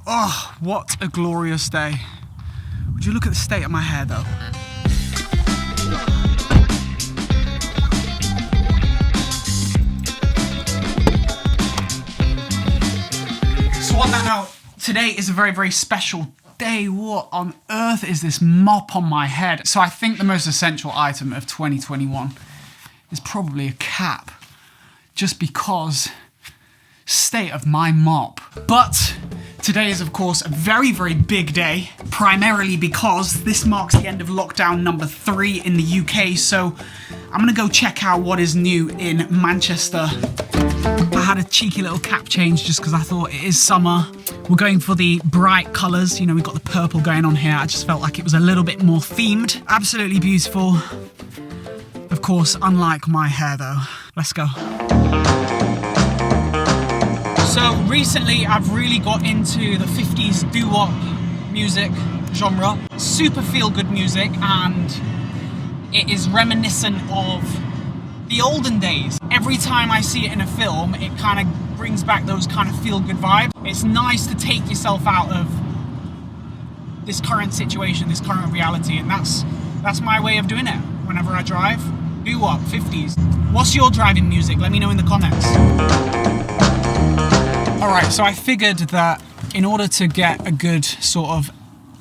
Oh, what a glorious day. Would you look at the state of my hair though? So on that note, today is a very, very special day. What on earth is this mop on my head? So I think the most essential item of 2021 is probably a cap, just because state of my mop. But today is of course a very, very big day, primarily because this marks the end of lockdown number 3 in the UK. So I'm gonna go check out what is new in Manchester. I had a cheeky little cap change just because I thought it is summer. We're going for the bright colours. You know, we've got the purple going on here. I just felt like it was a little bit more themed. Absolutely beautiful. Of course, unlike my hair though. Let's go. So recently I've really got into the 50s doo-wop music genre. Super feel-good music, and it is reminiscent of the olden days. Every time I see it in a film, it kind of brings back those kind of feel-good vibes. It's nice to take yourself out of this current situation, this current reality, and that's my way of doing it whenever I drive. Doo-wop, 50s. What's your driving music? Let me know in the comments. Alright, so I figured that in order to get a good sort of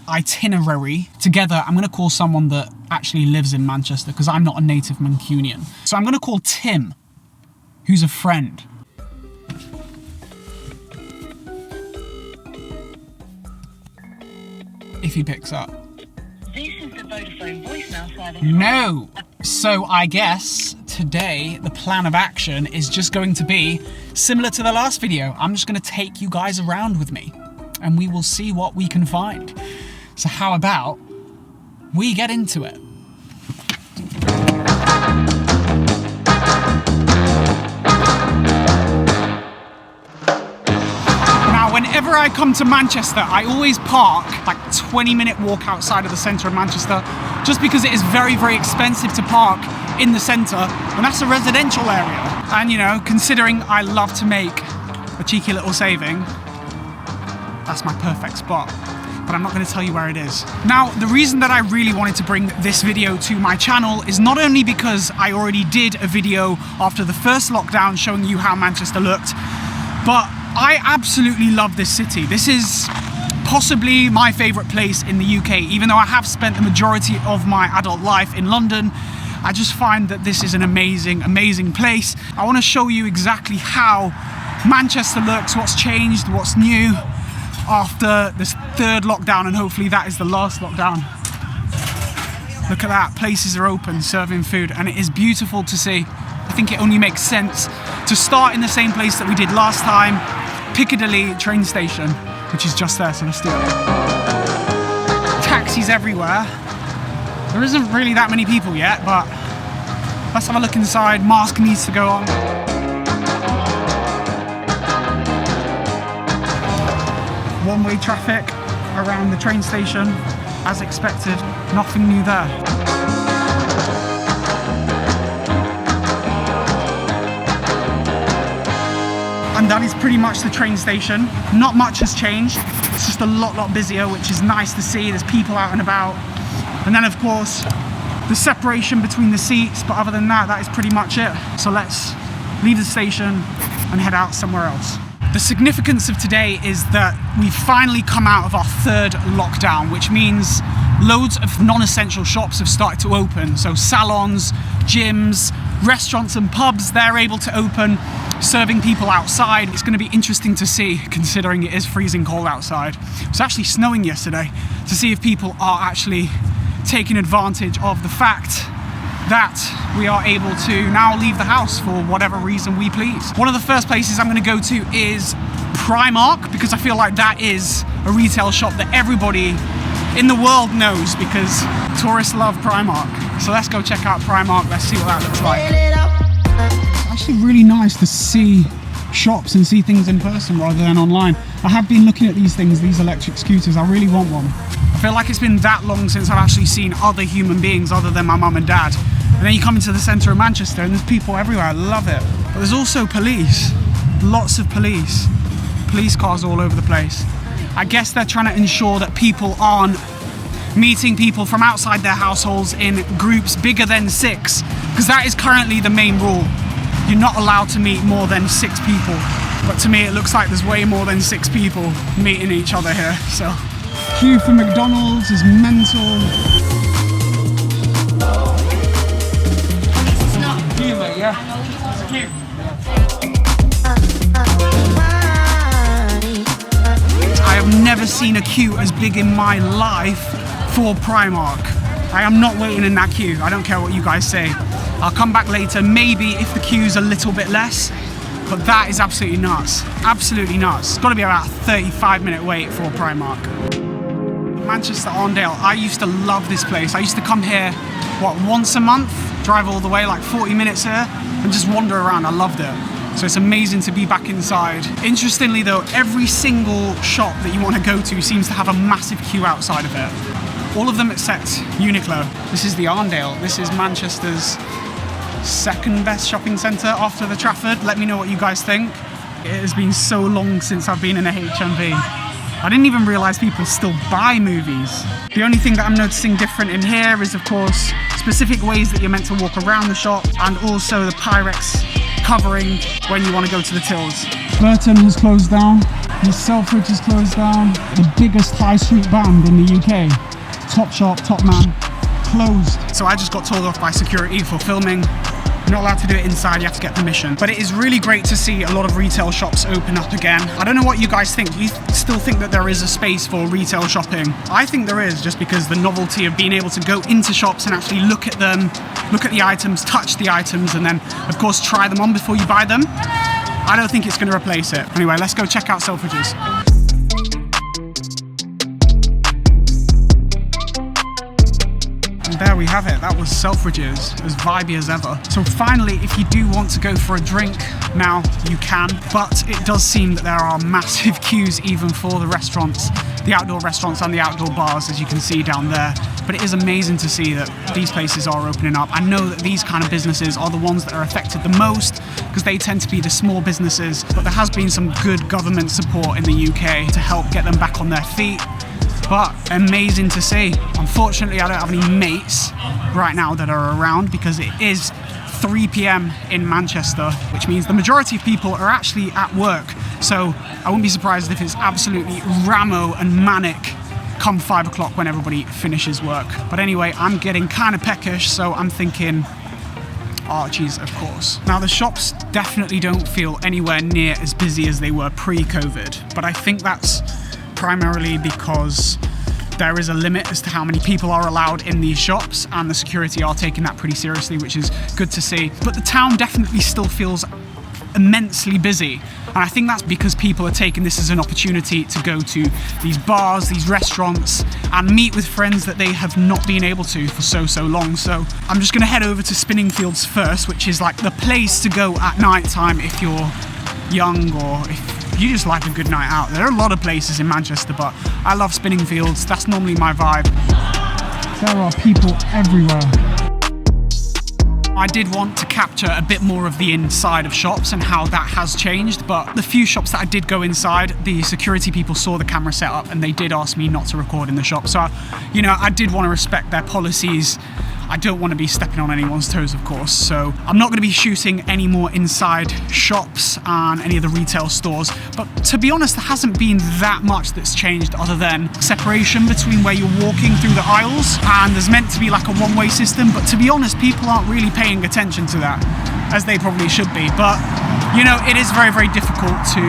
itinerary together, I'm going to call someone that actually lives in Manchester, because I'm not a native Mancunian. So I'm going to call Tim, who's a friend. If he picks up. This is the Vodafone voicemail service. No! So I guess today the plan of action is just going to be similar to the last video. I'm just going to take you guys around with me and we will see what we can find. So how about we get into it? Now, whenever I come to Manchester, I always park like a 20-minute walk outside of the centre of Manchester, just because it is very, very expensive to park in the centre, and that's a residential area. And you know, considering I love to make a cheeky little saving, that's my perfect spot. But I'm not going to tell you where it is. Now, the reason that I really wanted to bring this video to my channel is not only because I already did a video after the first lockdown showing you how Manchester looked, but I absolutely love this city. This is possibly my favourite place in the UK. Even though I have spent the majority of my adult life in London, I just find that this is an amazing, amazing place. I want to show you exactly how Manchester looks, what's changed, what's new after this 3rd lockdown, and hopefully that is the last lockdown. Look at that, places are open, serving food, and it is beautiful to see. I think it only makes sense to start in the same place that we did last time, Piccadilly train station, which is just there, so let's do it. Taxis everywhere. There isn't really that many people yet, but let's have a look inside. Mask needs to go on. One-way traffic around the train station, as expected. Nothing new there. And that is pretty much the train station. Not much has changed. It's just a lot busier, which is nice to see. There's people out and about. And then of course, the separation between the seats, but other than that, that is pretty much it. So let's leave the station and head out somewhere else. The significance of today is that we've finally come out of our 3rd lockdown, which means loads of non-essential shops have started to open. So salons, gyms, restaurants and pubs, they're able to open, serving people outside. It's going to be interesting to see, considering it is freezing cold outside. It was actually snowing yesterday, to see if people are actually taking advantage of the fact that we are able to now leave the house for whatever reason we please. One of the first places I'm going to go to is Primark, because I feel like that is a retail shop that everybody in the world knows, because tourists love Primark. So let's go check out Primark, let's see what that looks like. It's actually really nice to see shops and see things in person rather than online. I have been looking at these things, these electric scooters. I really want one. I feel like it's been that long since I've actually seen other human beings other than my mum and dad. And then you come into the centre of Manchester and there's people everywhere. I love it. But there's also police. Lots of police. Police cars all over the place. I guess they're trying to ensure that people aren't meeting people from outside their households in groups bigger than 6, because that is currently the main rule. You're not allowed to meet more than 6 people. But to me, it looks like there's way more than 6 people meeting each other here. So, queue for McDonald's is mental. It's not. Queue, mate, yeah? It's a queue. I have never seen a queue as big in my life for Primark. I am not waiting in that queue. I don't care what you guys say. I'll come back later, maybe if the queue's a little bit less, but that is absolutely nuts. Absolutely nuts. It's got to be about a 35-minute wait for Primark. Manchester Arndale, I used to love this place. I used to come here, once a month? Drive all the way, like 40 minutes here, and just wander around. I loved it. So it's amazing to be back inside. Interestingly though, every single shop that you want to go to seems to have a massive queue outside of it. All of them except Uniqlo. This is the Arndale. This is Manchester's second best shopping centre after the Trafford. Let me know what you guys think. It has been so long since I've been in a HMV. I didn't even realise people still buy movies. The only thing that I'm noticing different in here is, of course, specific ways that you're meant to walk around the shop, and also the Pyrex covering when you want to go to the tills. Burton has closed down. The Selfridges has closed down. The biggest high street band in the UK, Topshop, Topman, closed. So I just got told off by security for filming. You're not allowed to do it inside, you have to get permission. But it is really great to see a lot of retail shops open up again. I don't know what you guys think. Do you still think that there is a space for retail shopping? I think there is, just because the novelty of being able to go into shops and actually look at them, look at the items, touch the items, and then of course try them on before you buy them. I don't think it's going to replace it. Anyway, let's go check out Selfridges. There we have it, that was Selfridges, as vibey as ever. So finally, if you do want to go for a drink, now you can, but it does seem that there are massive queues even for the restaurants, the outdoor restaurants and the outdoor bars, as you can see down there. But it is amazing to see that these places are opening up. I know that these kind of businesses are the ones that are affected the most, because they tend to be the small businesses, but there has been some good government support in the UK to help get them back on their feet. But amazing to see. Unfortunately, I don't have any mates right now that are around, because it is 3 p.m. in Manchester, which means the majority of people are actually at work. So I wouldn't be surprised if it's absolutely ramo and manic come 5 o'clock when everybody finishes work. But anyway, I'm getting kind of peckish, so I'm thinking Archie's, of course. Now, the shops definitely don't feel anywhere near as busy as they were pre-COVID, but I think that's primarily because there is a limit as to how many people are allowed in these shops, and the security are taking that pretty seriously, which is good to see. But the town definitely still feels immensely busy, and I think that's because people are taking this as an opportunity to go to these bars, these restaurants, and meet with friends that they have not been able to for so long. So I'm just going to head over to Spinningfields first, which is like the place to go at night time if you're young or if you just like a good night out. There are a lot of places in Manchester, but I love Spinningfields. That's normally my vibe. There are people everywhere. I did want to capture a bit more of the inside of shops and how that has changed, but the few shops that I did go inside, the security people saw the camera set up and they did ask me not to record in the shop. So, you know, I did want to respect their policies. I don't want to be stepping on anyone's toes, of course, so I'm not going to be shooting any more inside shops and any of the retail stores. But to be honest, there hasn't been that much that's changed other than separation between where you're walking through the aisles, and there's meant to be like a one-way system, but to be honest, people aren't really paying attention to that, as they probably should be. But, you know, it is very difficult to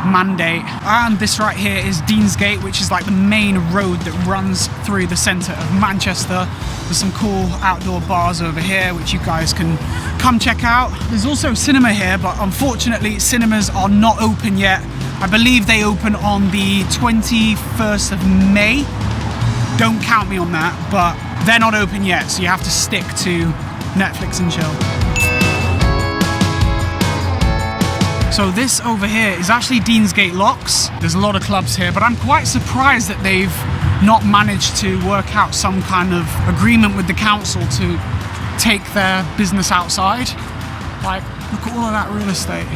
mandate. And this right here is Deansgate, which is like the main road that runs through the centre of Manchester. There's some cool outdoor bars over here which you guys can come check out. There's also a cinema here, but unfortunately cinemas are not open yet. I believe they open on the 21st of May. Don't count me on that, but they're not open yet, so you have to stick to Netflix and chill. So this over here is actually Deansgate Locks. There's a lot of clubs here, but I'm quite surprised that they've not managed to work out some kind of agreement with the council to take their business outside. Like, look at all of that real estate.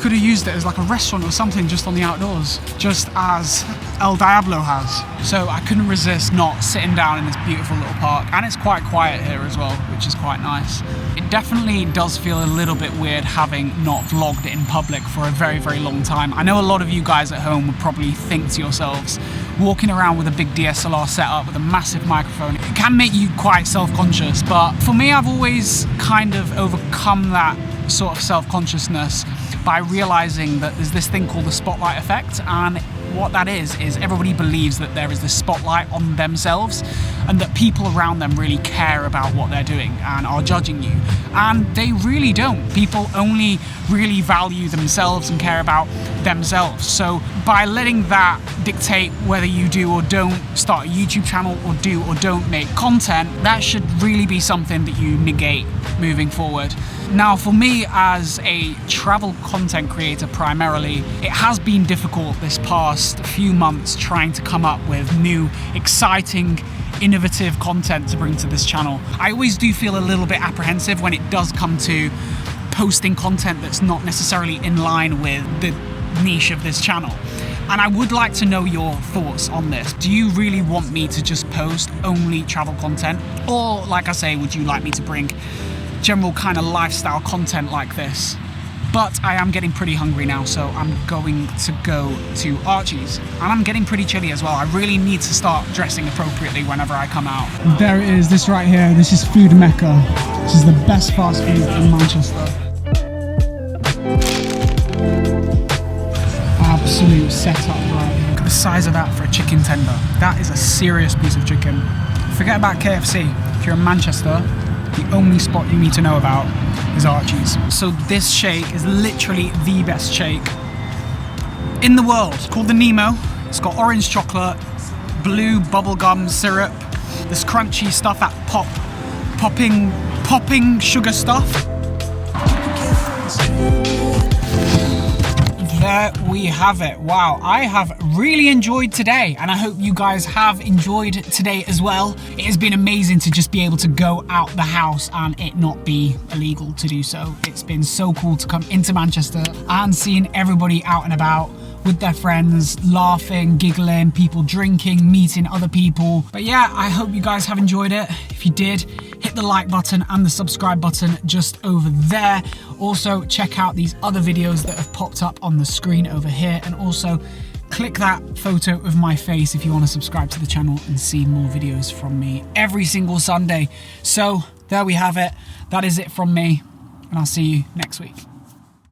Could have used it as like a restaurant or something just on the outdoors, just as El Diablo has. So I couldn't resist not sitting down in this beautiful little park, and it's quite quiet here as well, which is quite nice. It definitely does feel a little bit weird having not vlogged in public for a very, very long time. I know a lot of you guys at home would probably think to yourselves, walking around with a big DSLR setup with a massive microphone, it can make you quite self-conscious, but for me, I've always kind of overcome that sort of self-consciousness by realizing that there's this thing called the spotlight effect, and what that is everybody believes that there is this spotlight on themselves and that people around them really care about what they're doing and are judging you, and they really don't. People only really value themselves and care about themselves. So by letting that dictate whether you do or don't start a YouTube channel or do or don't make content, that should really be something that you negate moving forward. Now, for me as a travel content creator primarily, it has been difficult this past few months trying to come up with new, exciting, innovative content to bring to this channel. I always do feel a little bit apprehensive when it does come to posting content that's not necessarily in line with the niche of this channel. And I would like to know your thoughts on this. Do you really want me to just post only travel content? Or, like I say, would you like me to bring general kind of lifestyle content like this? But I am getting pretty hungry now, so I'm going to go to Archie's. And I'm getting pretty chilly as well. I really need to start dressing appropriately whenever I come out. There it is, this right here. This is Food Mecca. This is the best fast food in Manchester. Absolute setup right here. Look at the size of that for a chicken tender. That is a serious piece of chicken. Forget about KFC. If you're in Manchester, the only spot you need to know about is Archie's. So this shake is literally the best shake in the world. It's called the Nemo. It's got orange chocolate, blue bubblegum syrup, this crunchy stuff, that popping sugar stuff. There we have it. Wow, I have really enjoyed today, and I hope you guys have enjoyed today as well. It has been amazing to just be able to go out the house and it not be illegal to do so. It's been so cool to come into Manchester and seeing everybody out and about with their friends, laughing, giggling, people drinking, meeting other people. But yeah, I hope you guys have enjoyed it. If you did, hit the like button and the subscribe button just over there. Also, check out these other videos that have popped up on the screen over here, and also click that photo of my face if you want to subscribe to the channel and see more videos from me every single Sunday. So there we have it. That is it from me, and I'll see you next week.